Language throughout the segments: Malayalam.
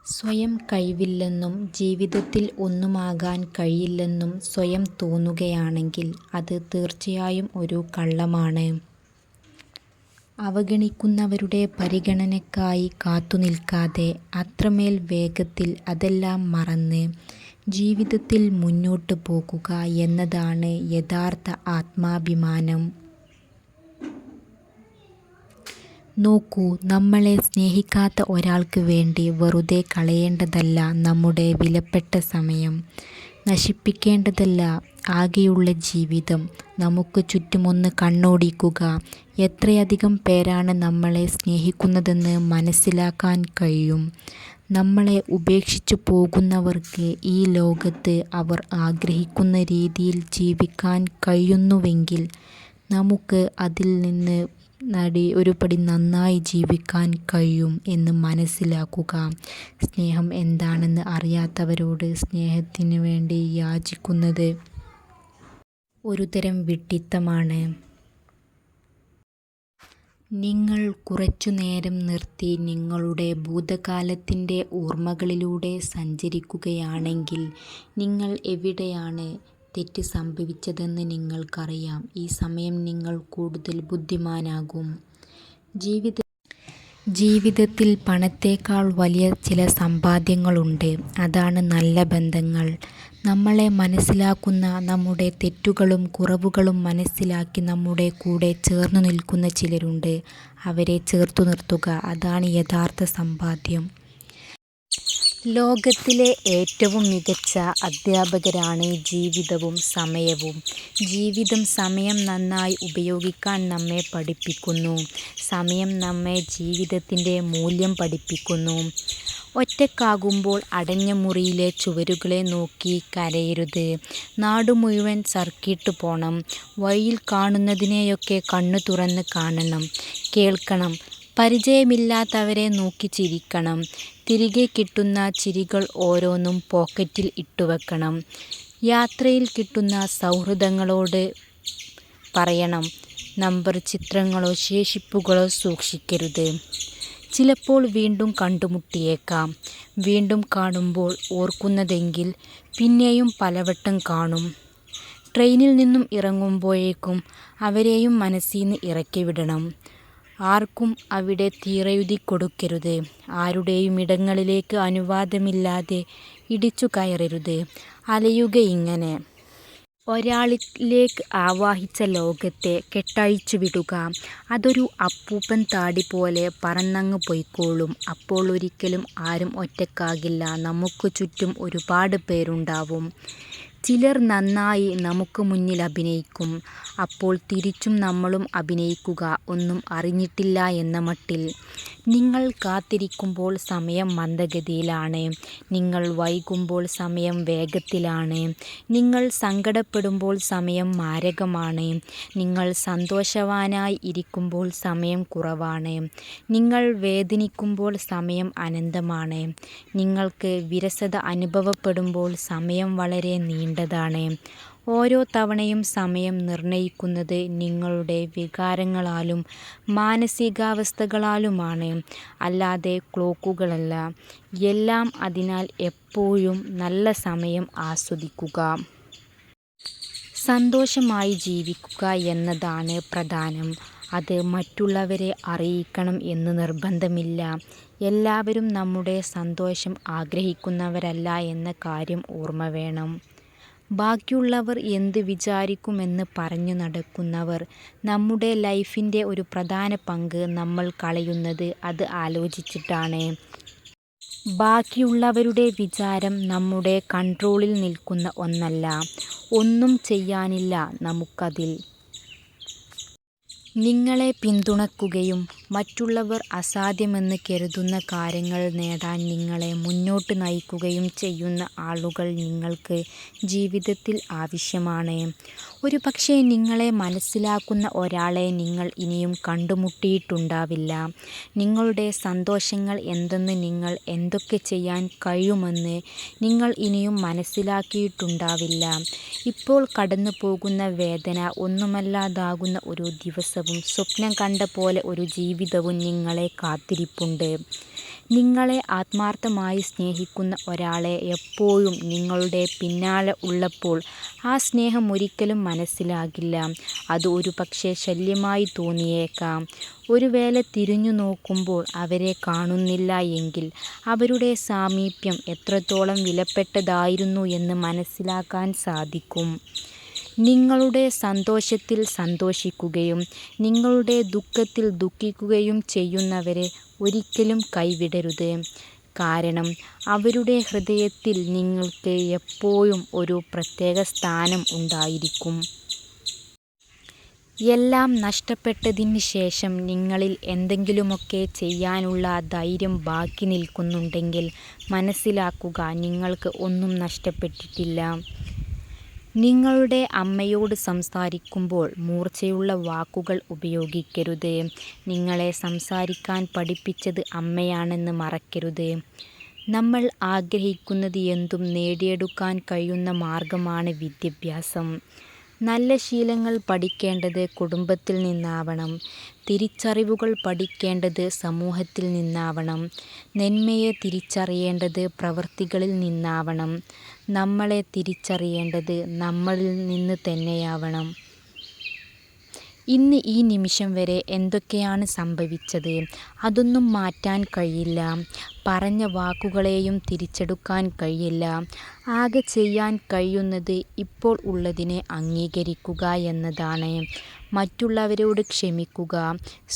സ്വയം കഴിവില്ലെന്നും ജീവിതത്തിൽ ഒന്നുമാകാൻ കഴിയില്ലെന്നും സ്വയം തോന്നുകയാണെങ്കിൽ അത് തീർച്ചയായും ഒരു കള്ളമാണ്. അവഗണിക്കുന്നവരുടെ പരിഗണനയ്ക്കായി കാത്തുനിൽക്കാതെ അത്രമേൽ വേഗത്തിൽ അതെല്ലാം മറന്ന് ജീവിതത്തിൽ മുന്നോട്ട് പോകുക എന്നതാണ് യഥാർത്ഥ ആത്മാഭിമാനം. നോക്കൂ, നമ്മളെ സ്നേഹിക്കാത്ത ഒരാൾക്ക് വേണ്ടി വെറുതെ കളയേണ്ടതല്ല നമ്മുടെ വിലപ്പെട്ട സമയം, നശിപ്പിക്കേണ്ടതല്ല ആകെയുള്ള ജീവിതം. നമുക്ക് ചുറ്റുമൊന്ന് കണ്ണോടിക്കുക. എത്രയധികം പേരാണ് നമ്മളെ സ്നേഹിക്കുന്നതെന്ന് മനസ്സിലാക്കാൻ കഴിയും. നമ്മളെ ഉപേക്ഷിച്ചു പോകുന്നവർക്ക് ഈ ലോകത്ത് അവർ ആഗ്രഹിക്കുന്ന രീതിയിൽ ജീവിക്കാൻ കഴിയുന്നുവെങ്കിൽ നമുക്ക് അതിൽ നിന്ന് ഒരുപടി നന്നായി ജീവിക്കാൻ കഴിയും എന്ന് മനസ്സിലാക്കുക. സ്നേഹം എന്താണെന്ന് അറിയാത്തവരോട് സ്നേഹത്തിന് വേണ്ടി യാചിക്കുന്നത് ഒരുതരം വിഡ്ഢിത്തമാണ്. നിങ്ങൾ കുറച്ചുനേരം നിർത്തി നിങ്ങളുടെ ഭൂതകാലത്തിൻ്റെ ഓർമ്മകളിലൂടെ സഞ്ചരിക്കുകയാണെങ്കിൽ നിങ്ങൾ എവിടെയാണ് തെറ്റ് സംഭവിച്ചതെന്ന് നിങ്ങൾക്കറിയാം. ഈ സമയം നിങ്ങൾ കൂടുതൽ ബുദ്ധിമാനാകും. ജീവിതത്തിൽ പണത്തേക്കാൾ വലിയ ചില സമ്പാദ്യങ്ങളുണ്ട്. അതാണ് നല്ല ബന്ധങ്ങൾ. നമ്മളെ മനസ്സിലാക്കുന്ന, നമ്മുടെ തെറ്റുകളും കുറവുകളും മനസ്സിലാക്കി നമ്മുടെ കൂടെ ചേർന്നു നിൽക്കുന്ന ചിലരുണ്ട്. അവരെ ചേർത്തു നിർത്തുക. അതാണ് യഥാർത്ഥ സമ്പാദ്യം. ലോകത്തിലെ ഏറ്റവും മികച്ച അധ്യാപകരാണ് ജീവിതവും സമയവും. ജീവിതം സമയം നന്നായി ഉപയോഗിക്കാൻ നമ്മെ പഠിപ്പിക്കുന്നു. സമയം നമ്മെ ജീവിതത്തിൻ്റെ മൂല്യം പഠിപ്പിക്കുന്നു. ഒറ്റയ്ക്കാകുമ്പോൾ അടഞ്ഞ മുറിയിലെ ചുവരുകളെ നോക്കി കരയരുത്. നാടു മുഴുവൻ സർക്കിട്ട് പോണം. വഴിയിൽ കാണുന്നതിനെയൊക്കെ കണ്ണു തുറന്ന് കാണണം, കേൾക്കണം. പരിചയമില്ലാത്തവരെ നോക്കി ചിരിക്കണം. തിരികെ കിട്ടുന്ന ചിരികൾ ഓരോന്നും പോക്കറ്റിൽ ഇട്ടുവെക്കണം. യാത്രയിൽ കിട്ടുന്ന സൗഹൃദങ്ങളോട് പറയണം, നമ്പർ ചിത്രങ്ങളോ ശേഷിപ്പുകളോ സൂക്ഷിക്കരുത്. ചിലപ്പോൾ വീണ്ടും കണ്ടുമുട്ടിയേക്കാം. വീണ്ടും കാണുമ്പോൾ ഓർക്കുന്നതെങ്കിൽ പിന്നെയും പലവട്ടം കാണും. ട്രെയിനിൽ നിന്നും ഇറങ്ങുമ്പോഴേക്കും അവരെയും മനസ്സിന്ന് ഇറക്കിവിടണം. ആർക്കും അവിടെ തീരെഴുതി കൊടുക്കരുത്. ആരുടെയും ഇടങ്ങളിലേക്ക് അനുവാദമില്ലാതെ ഇടിച്ചു കയറരുത്. അലയുക ഇങ്ങനെ. ഒരാളിലേക്ക് ആവാഹിച്ച ലോകത്തെ കെട്ടഴിച്ചു വിടുക. അതൊരു അപ്പൂപ്പൻ താടി പോലെ പറന്നങ്ങ് പൊയ്ക്കോളും. അപ്പോൾ ഒരിക്കലും ആരും ഒറ്റയ്ക്കാകില്ല. നമുക്ക് ചുറ്റും ഒരുപാട് പേരുണ്ടാവും. ചിലർ നന്നായി നമുക്ക് മുന്നിൽ അഭിനയിക്കും. അപ്പോൾ തിരിച്ചും നമ്മളും അഭിനയിക്കുക, ഒന്നും അറിഞ്ഞിട്ടില്ല എന്ന മട്ടിൽ. നിങ്ങൾ കാത്തിരിക്കുമ്പോൾ സമയം മന്ദഗതിയിലാണ്. നിങ്ങൾ വൈകുമ്പോൾ സമയം വേഗത്തിലാണ്. നിങ്ങൾ സങ്കടപ്പെടുമ്പോൾ സമയം മാരകമാണ്. നിങ്ങൾ സന്തോഷവാനായി ഇരിക്കുമ്പോൾ സമയം കുറവാണ്. നിങ്ങൾ വേദനിക്കുമ്പോൾ സമയം അനന്തമാണ്. നിങ്ങൾക്ക് വിരസത അനുഭവപ്പെടുമ്പോൾ സമയം വളരെ നീണ്ടതാണ്. ഓരോ തവണയും സമയം നിർണ്ണയിക്കുന്നത് നിങ്ങളുടെ വികാരങ്ങളാലും മാനസികാവസ്ഥകളാലുമാണ്, അല്ലാതെ ക്ലോക്കുകളല്ല. എല്ലാം അതിനാൽ എപ്പോഴും നല്ല സമയം ആസ്വദിക്കുക. സന്തോഷമായി ജീവിക്കുക എന്നതാണ് പ്രധാനം. അത് മറ്റുള്ളവരെ അറിയിക്കണം എന്ന് നിർബന്ധമില്ല. എല്ലാവരും നമ്മുടെ സന്തോഷം ആഗ്രഹിക്കുന്നവരല്ല എന്ന കാര്യം ഓർമ്മ വേണം. ബാക്കിയുള്ളവർ എന്ത് വിചാരിക്കുമെന്ന് പറഞ്ഞു നടക്കുന്നവർ. നമ്മുടെ ലൈഫിൻ്റെ ഒരു പ്രധാന പങ്ക് നമ്മൾ കളയുന്നത് അത് ആലോചിച്ചിട്ടാണ്. ബാക്കിയുള്ളവരുടെ വിചാരം നമ്മുടെ കൺട്രോളിൽ നിൽക്കുന്ന ഒന്നല്ല. ഒന്നും ചെയ്യാനില്ല നമുക്കതിൽ. നിങ്ങളെ പിന്തുണയ്ക്കുകയും മറ്റുള്ളവർ അസാധ്യമെന്ന് കരുതുന്ന കാര്യങ്ങൾ നേടാൻ നിങ്ങളെ മുന്നോട്ട് നയിക്കുകയും ചെയ്യുന്ന ആളുകൾ നിങ്ങൾക്ക് ജീവിതത്തിൽ ആവശ്യമാണ്. ഒരുപക്ഷേ നിങ്ങളെ മനസ്സിലാക്കുന്ന ഒരാളെ നിങ്ങൾ ഇനിയും കണ്ടുമുട്ടിയിട്ടുണ്ടാവില്ല. നിങ്ങളുടെ സന്തോഷങ്ങൾ എന്തെന്ന്, നിങ്ങൾ എന്തൊക്കെ ചെയ്യാൻ കഴിയുമെന്ന് നിങ്ങൾ ഇനിയും മനസ്സിലാക്കിയിട്ടുണ്ടാവില്ല. ഇപ്പോൾ കടന്നു പോകുന്ന വേദന ഒന്നുമല്ലാതാകുന്ന ഒരു ദിവസവും സ്വപ്നം കണ്ട പോലെ ഒരു ജീവിതവും നിങ്ങളെ കാത്തിരിപ്പുണ്ട്. നിങ്ങളെ ആത്മാർത്ഥമായി സ്നേഹിക്കുന്ന ഒരാളെ എപ്പോഴും നിങ്ങളുടെ പിന്നാലെ ഉള്ളപ്പോൾ ആ സ്നേഹം ഒരിക്കലും മനസ്സിലാകില്ല. അത് ഒരുപക്ഷേ ശല്യമായി തോന്നിയേക്കാം. ഒരു വേള തിരിഞ്ഞു നോക്കുമ്പോൾ അവരെ കാണുന്നില്ല എങ്കിൽ അവരുടെ സാമീപ്യം എത്രത്തോളം വിലപ്പെട്ടതായിരുന്നു എന്ന് മനസ്സിലാക്കാൻ സാധിക്കും. നിങ്ങളുടെ സന്തോഷത്തിൽ സന്തോഷിക്കുകയും നിങ്ങളുടെ ദുഃഖത്തിൽ ദുഃഖിക്കുകയും ചെയ്യുന്നവരെ ഒരിക്കലും കൈവിടരുത്. കാരണം അവരുടെ ഹൃദയത്തിൽ നിങ്ങൾക്ക് എപ്പോഴും ഒരു പ്രത്യേക സ്ഥാനം ഉണ്ടായിരിക്കും. എല്ലാം നഷ്ടപ്പെട്ടതിന് ശേഷം നിങ്ങളിൽ എന്തെങ്കിലുമൊക്കെ ചെയ്യാനുള്ള ധൈര്യം ബാക്കി നിൽക്കുന്നുണ്ടെങ്കിൽ മനസ്സിലാക്കുക, നിങ്ങൾക്ക് ഒന്നും നഷ്ടപ്പെട്ടിട്ടില്ല. നിങ്ങളുടെ അമ്മയോട് സംസാരിക്കുമ്പോൾ മൂർച്ചയുള്ള വാക്കുകൾ ഉപയോഗിക്കരുത്. നിങ്ങളെ സംസാരിക്കാൻ പഠിപ്പിച്ചത് അമ്മയാണെന്ന് മറക്കരുത്. നമ്മൾ ആഗ്രഹിക്കുന്നത് എന്തും നേടിയെടുക്കാൻ കഴിയുന്ന മാർഗമാണ് വിദ്യാഭ്യാസം. നല്ല ശീലങ്ങൾ പഠിക്കേണ്ടത് കുടുംബത്തിൽ നിന്നാവണം. തിരിച്ചറിവുകൾ പഠിക്കേണ്ടത് സമൂഹത്തിൽ നിന്നാവണം. നന്മയെ തിരിച്ചറിയേണ്ടത് പ്രവൃത്തികളിൽ നിന്നാവണം. നമ്മളെ തിരിച്ചറിയേണ്ടത് നമ്മളിൽ നിന്ന് തന്നെയാവണം. ഇന്ന് ഈ നിമിഷം വരെ എന്തൊക്കെയാണ് സംഭവിച്ചത്? അതൊന്നും മാറ്റാൻ കഴിയില്ല. പറഞ്ഞ വാക്കുകളെയും തിരിച്ചെടുക്കാൻ കഴിയില്ല. ആകെ ചെയ്യാൻ കഴിയുന്നത് ഇപ്പോൾ ഉള്ളതിനെ അംഗീകരിക്കുക എന്നതാണ്. മറ്റുള്ളവരോട് ക്ഷമിക്കുക,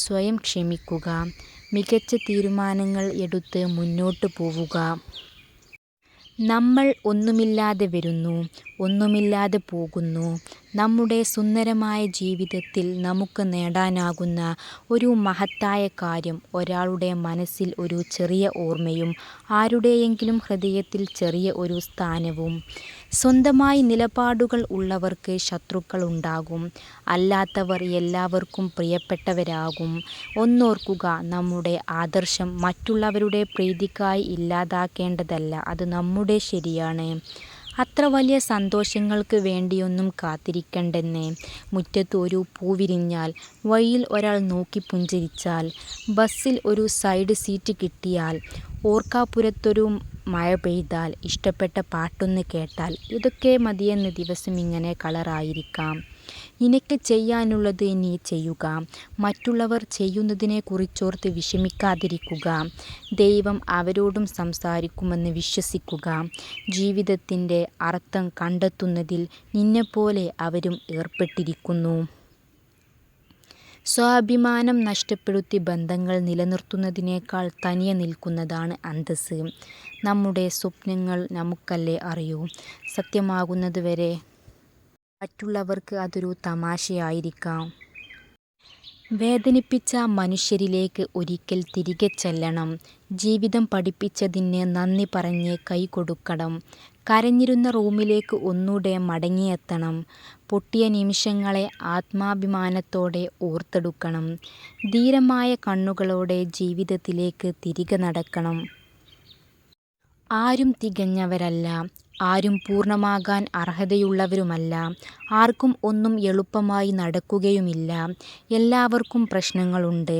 സ്വയം ക്ഷമിക്കുക, മികച്ച തീരുമാനങ്ങൾ എടുത്ത് മുന്നോട്ട് പോവുക. നമ്മൾ ഒന്നുമില്ലാതെ വരുന്നു, ഒന്നുമില്ലാതെ പോകുന്നു. നമ്മുടെ സുന്ദരമായ ജീവിതത്തിൽ നമുക്ക് നേടാനാകുന്ന ഒരു മഹത്തായ കാര്യം ഒരാളുടെ മനസ്സിൽ ഒരു ചെറിയ ഓർമ്മയും ആരുടെയെങ്കിലും ഹൃദയത്തിൽ ചെറിയ ഒരു സ്ഥാനവും. സ്വന്തമായി നിലപാടുകൾ ഉള്ളവർക്ക് ശത്രുക്കളുണ്ടാകും, അല്ലാത്തവർ എല്ലാവർക്കും പ്രിയപ്പെട്ടവരാകും. ഒന്നോർക്കുക, നമ്മുടെ ആദർശം മറ്റുള്ളവരുടെ പ്രീതിക്കായി ഇല്ലാതാക്കേണ്ടതല്ല, അത് നമ്മുടെ ശരിയാണ്. അത്ര വലിയ സന്തോഷങ്ങൾക്ക് വേണ്ടിയൊന്നും കാത്തിരിക്കണ്ടെന്നേ. മുറ്റത്ത് ഒരു പൂ വിരിഞ്ഞാൽ, വഴിയിൽ ഒരാൾ നോക്കി പുഞ്ചിരിച്ചാൽ, ബസ്സിൽ ഒരു സൈഡ് സീറ്റ് കിട്ടിയാൽ, ഓർക്കാപ്പുരത്തൊരു മഴ പെയ്താൽ, ഇഷ്ടപ്പെട്ട പാട്ടൊന്ന് കേട്ടാൽ, ഇതൊക്കെ മതിയെന്ന് ദിവസം ഇങ്ങനെ കളറായിരിക്കാം. നിനക്ക് ചെയ്യാനുള്ളത് നീ ചെയ്യുക. മറ്റുള്ളവർ ചെയ്യുന്നതിനെക്കുറിച്ചോർത്ത് വിഷമിക്കാതിരിക്കുക. ദൈവം അവരോടും സംസാരിക്കുമെന്ന് വിശ്വസിക്കുക. ജീവിതത്തിൻ്റെ അർത്ഥം കണ്ടെത്തുന്നതിൽ നിന്നെപ്പോലെ അവരും ഏർപ്പെട്ടിരിക്കുന്നു. സ്വാഭിമാനം നഷ്ടപ്പെടുത്തി ബന്ധങ്ങൾ നിലനിർത്തുന്നതിനേക്കാൾ തനിയെ നിൽക്കുന്നതാണ് അന്തസ്സ്. നമ്മുടെ സ്വപ്നങ്ങൾ നമുക്കല്ലേ അറിയൂ. സത്യമാകുന്നതുവരെ മറ്റുള്ളവർക്ക് അതൊരു തമാശയായിരിക്കാം. വേദനിപ്പിച്ച മനുഷ്യരിലേക്ക് ഒരിക്കൽ തിരികെ ചെല്ലണം. ജീവിതം പഠിപ്പിച്ചതിന് നന്ദി പറഞ്ഞ് കൈകൊടുക്കണം. കരഞ്ഞിരുന്ന റൂമിലേക്ക് ഒന്നൂടെ മടങ്ങിയെത്തണം. പൊട്ടിയ നിമിഷങ്ങളെ ആത്മാഭിമാനത്തോടെ ഓർത്തെടുക്കണം. ധീരമായ കണ്ണുകളോടെ ജീവിതത്തിലേക്ക് തിരികെ നടക്കണം. ആരും തികഞ്ഞവരല്ല, ആരും പൂർണ്ണമാകാൻ അർഹതയുള്ളവരുമല്ല. ആർക്കും ഒന്നും എളുപ്പമായി നടക്കുകയുമില്ല. എല്ലാവർക്കും പ്രശ്നങ്ങളുണ്ട്.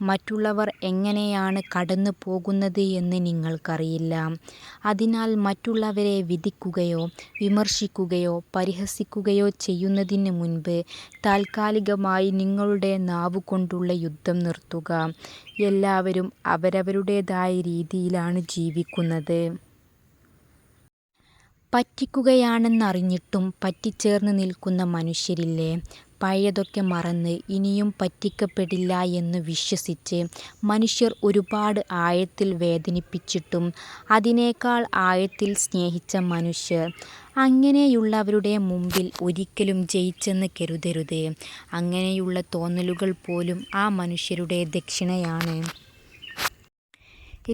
മറ്റുള്ളവർ എങ്ങനെയാണ് കടന്നു പോകുന്നത് എന്ന് നിങ്ങൾക്കറിയില്ല. അതിനാൽ മറ്റുള്ളവരെ വിധിക്കുകയോ വിമർശിക്കുകയോ പരിഹസിക്കുകയോ ചെയ്യുന്നതിന് മുൻപ് താൽക്കാലികമായി നിങ്ങളുടെ നാവുകൊണ്ടുള്ള യുദ്ധം നിർത്തുക. എല്ലാവരും അവരവരുടേതായ രീതിയിലാണ് ജീവിക്കുന്നത്. പറ്റിക്കുകയാണെന്നറിഞ്ഞിട്ടും പറ്റിച്ചേർന്ന് നിൽക്കുന്ന മനുഷ്യരില്ലേ? പഴയതൊക്കെ മറന്ന് ഇനിയും പറ്റിക്കപ്പെടില്ല എന്ന് വിശ്വസിച്ച് മനുഷ്യർ ഒരുപാട് ആഴത്തിൽ വേദനിപ്പിച്ചിട്ടും അതിനേക്കാൾ ആഴത്തിൽ സ്നേഹിച്ച മനുഷ്യർ. അങ്ങനെയുള്ളവരുടെ മുമ്പിൽ ഒരിക്കലും ജയിച്ചെന്ന് കരുതരുത്. അങ്ങനെയുള്ള തോന്നലുകൾ പോലും ആ മനുഷ്യരുടെ ദക്ഷിണയാണ്.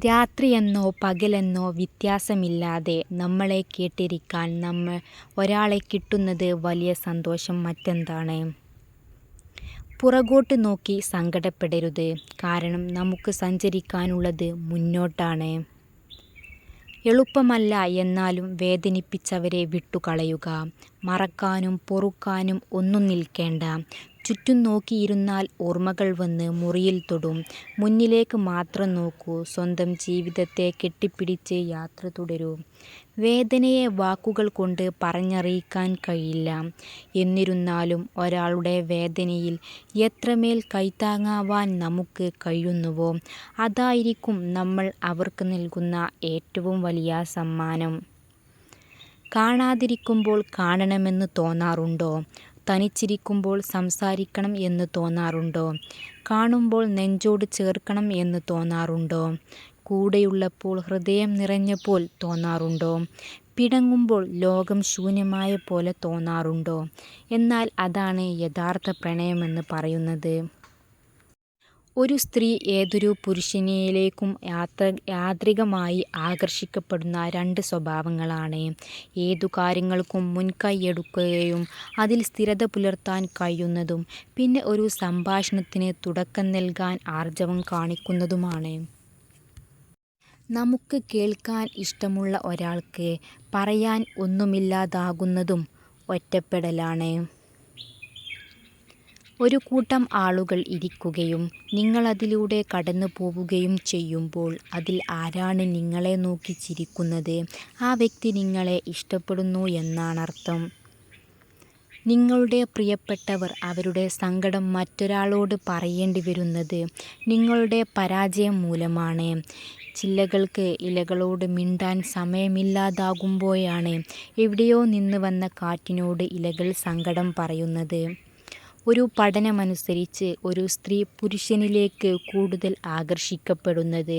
രാത്രിയെന്നോ പകലെന്നോ വ്യത്യാസമില്ലാതെ നമ്മളെ കേട്ടിരിക്കാൻ ഒരാളെ കിട്ടുന്നത് വലിയ സന്തോഷം മറ്റെന്താണ്? പുറകോട്ട് നോക്കി സങ്കടപ്പെടരുത്. കാരണം നമുക്ക് സഞ്ചരിക്കാനുള്ളത് മുന്നോട്ടാണ്. എളുപ്പമല്ല, എന്നാലും വേദനിപ്പിച്ചവരെ വിട്ടുകളയുക. മറക്കാനും പൊറുക്കാനും ഒന്നും നിൽക്കേണ്ട. ചുറ്റും നോക്കിയിരുന്നാൽ ഓർമ്മകൾ വന്ന് മുറിയിൽ തൊടും. മുന്നിലേക്ക് മാത്രം നോക്കൂ, സ്വന്തം ജീവിതത്തെ കെട്ടിപ്പിടിച്ച് യാത്ര തുടരൂ. വേദനയെ വാക്കുകൾ കൊണ്ട് പറഞ്ഞറിയിക്കാൻ കഴിയില്ല. എന്നിരുന്നാലും ഒരാളുടെ വേദനയിൽ എത്രമേൽ കൈത്താങ്ങാവാൻ നമുക്ക് കഴിയുന്നുവോ അതായിരിക്കും നമ്മൾ അവർക്ക് നൽകുന്ന ഏറ്റവും വലിയ സമ്മാനം. കാണാതിരിക്കുമ്പോൾ കാണണമെന്ന് തോന്നാറുണ്ടോ? തനിച്ചിരിക്കുമ്പോൾ സംസാരിക്കണം എന്ന് തോന്നാറുണ്ടോ? കാണുമ്പോൾ നെഞ്ചോട് ചേർക്കണം എന്ന് തോന്നാറുണ്ടോ? കൂടെയുള്ളപ്പോൾ ഹൃദയം നിറഞ്ഞപ്പോൾ തോന്നാറുണ്ടോ? പിണങ്ങുമ്പോൾ ലോകം ശൂന്യമായ പോലെ തോന്നാറുണ്ടോ? എന്നാൽ അതാണ് യഥാർത്ഥ പ്രണയമെന്ന് പറയുന്നത്. ഒരു സ്ത്രീ ഏതൊരു പുരുഷനിലേക്കും യാന്ത്രികമായി ആകർഷിക്കപ്പെടുന്ന രണ്ട് സ്വഭാവങ്ങളാണ്. ഏതു കാര്യങ്ങൾക്കും മുൻകൈയെടുക്കുകയും അതിൽ സ്ഥിരത പുലർത്താൻ കഴിയുന്നതും പിന്നെ ഒരു സംഭാഷണത്തിന് തുടക്കം നൽകാൻ ആർജവം കാണിക്കുന്നതുമാണ്. നമുക്ക് കേൾക്കാൻ ഇഷ്ടമുള്ള ഒരാൾക്ക് പറയാൻ ഒന്നുമില്ലാതാകുന്നതും ഒറ്റപ്പെടലാണ്. ഒരു കൂട്ടം ആളുകൾ ഇരിക്കുകയും നിങ്ങളതിലൂടെ കടന്നു പോവുകയും ചെയ്യുമ്പോൾ അതിൽ ആരാണ് നിങ്ങളെ നോക്കി ചിരിക്കുന്നത്? ആ വ്യക്തി നിങ്ങളെ ഇഷ്ടപ്പെടുന്നു എന്നാണർത്ഥം. നിങ്ങളുടെ പ്രിയപ്പെട്ടവർ അവരുടെ സങ്കടം മറ്റൊരാളോട് പറയേണ്ടി വരുന്നത് നിങ്ങളുടെ പരാജയം മൂലമാണ്. ചില്ലകൾക്ക് ഇലകളോട് മിണ്ടാൻ സമയമില്ലാതാകുമ്പോഴാണ് എവിടെയോ നിന്ന് വന്ന കാറ്റിനോട് ഇലകൾ സങ്കടം പറയുന്നത്. ഒരു പഠനമനുസരിച്ച് ഒരു സ്ത്രീ പുരുഷനിലേക്ക് കൂടുതൽ ആകർഷിക്കപ്പെടുന്നത്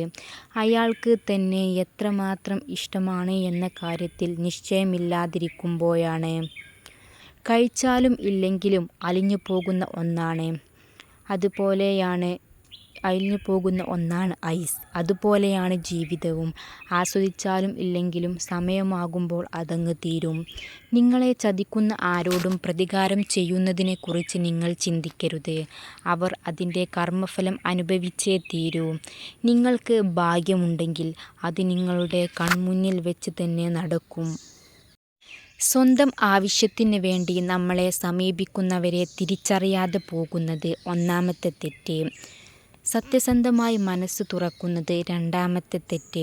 അയാൾക്ക് തന്നെ എത്രമാത്രം ഇഷ്ടമാണ് എന്ന കാര്യത്തിൽ നിശ്ചയമില്ലാതിരിക്കുമ്പോഴാണ്. കഴിച്ചാലും ഇല്ലെങ്കിലും അലിഞ്ഞു പോകുന്ന ഒന്നാണ് ഐസ്. അതുപോലെയാണ് ജീവിതവും. ആസ്വദിച്ചാലും ഇല്ലെങ്കിലും സമയമാകുമ്പോൾ അതങ്ങ് തീരും. നിങ്ങളെ ചതിക്കുന്ന ആരോടും പ്രതികാരം ചെയ്യുന്നതിനെക്കുറിച്ച് നിങ്ങൾ ചിന്തിക്കരുത്. അവർ അതിൻ്റെ കർമ്മഫലം അനുഭവിച്ചേ തീരൂ. നിങ്ങൾക്ക് ഭാഗ്യമുണ്ടെങ്കിൽ അത് നിങ്ങളുടെ കൺമുന്നിൽ വെച്ച് തന്നെ നടക്കും. സ്വന്തം ആവശ്യത്തിന് വേണ്ടി നമ്മളെ സമീപിക്കുന്നവരെ തിരിച്ചറിയാതെ പോകുന്നത് ഒന്നാമത്തെ തെറ്റ്. സത്യസന്ധമായി മനസ്സ് തുറക്കുന്നത് രണ്ടാമത്തെ തെറ്റ്.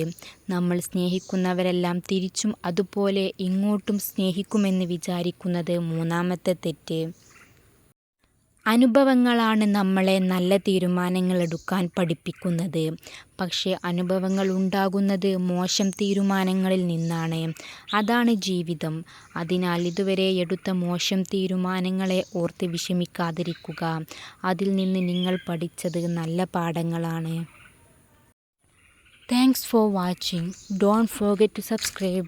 നമ്മൾ സ്നേഹിക്കുന്നവരെല്ലാം തിരിച്ചും അതുപോലെ ഇങ്ങോട്ടും സ്നേഹിക്കുമെന്ന് വിചാരിക്കുന്നത് മൂന്നാമത്തെ തെറ്റ്. അനുഭവങ്ങളാണ് നമ്മളെ നല്ല തീരുമാനങ്ങൾ എടുക്കാൻ പഠിപ്പിക്കുന്നത്. പക്ഷേ അനുഭവങ്ങൾ ഉണ്ടാകുന്നത് മോശം തീരുമാനങ്ങളിൽ നിന്നാണ്. അതാണ് ജീവിതം. അതിനാൽ ഇതുവരെ എടുത്ത മോശം തീരുമാനങ്ങളെ ഓർത്ത് വിഷമിക്കാതിരിക്കുക. അതിൽ നിന്ന് നിങ്ങൾ പഠിച്ചത് നല്ല പാഠങ്ങളാണ്. Thanks for watching. Don't forget to subscribe.